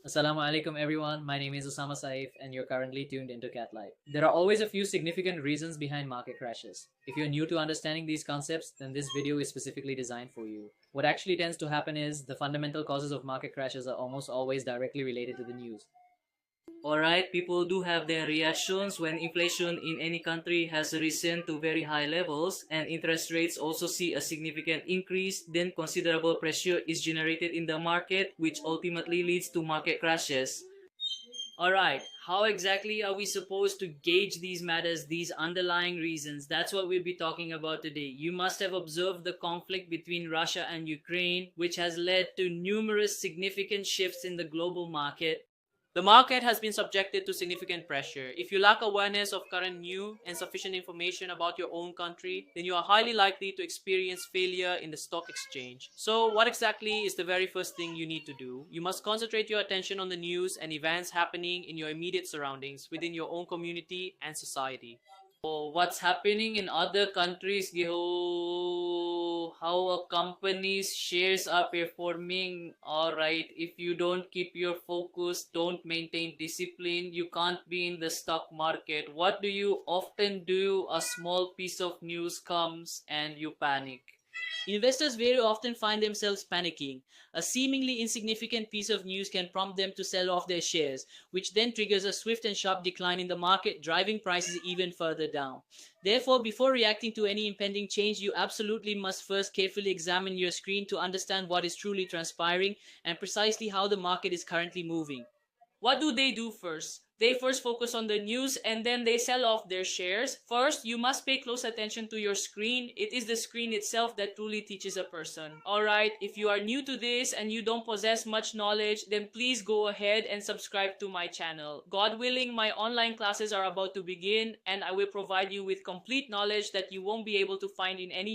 Assalamu alaikum everyone, my name is Osama Saif and you're currently tuned into Cat Life. There are always a few significant reasons behind market crashes. If you're new to understanding these concepts, then this video is specifically designed for you. What actually tends to happen is the fundamental causes of market crashes are almost always directly related to the news. Alright, people do have their reactions when inflation in any country has risen to very high levels and interest rates also see a significant increase, then considerable pressure is generated in the market, which ultimately leads to market crashes. Alright, how exactly are we supposed to gauge these matters, these underlying reasons? That's what we'll be talking about today. You must have observed the conflict between Russia and Ukraine, which has led to numerous significant shifts in the global market. The market has been subjected to significant pressure. If you lack awareness of current news and sufficient information about your own country, then you are highly likely to experience failure in the stock exchange. So, what exactly is the very first thing you need to do? You must concentrate your attention on the news and events happening in your immediate surroundings, within your own community and society. Oh, what's happening in other countries, how a company's shares are performing. Alright, if you don't keep your focus, don't maintain discipline, you can't be in the stock market. What do you often do? A small piece of news comes and you panic. Investors very often find themselves panicking. A seemingly insignificant piece of news can prompt them to sell off their shares, which then triggers a swift and sharp decline in the market, driving prices even further down. Therefore, before reacting to any impending change, you absolutely must first carefully examine your screen to understand what is truly transpiring and precisely how the market is currently moving. What do they do first? They first focus on the news and then they sell off their shares. First, you must pay close attention to your screen. It is the screen itself that truly teaches a person. Alright, if you are new to this and you don't possess much knowledge, then please go ahead and subscribe to my channel. God willing, my online classes are about to begin and I will provide you with complete knowledge that you won't be able to find in any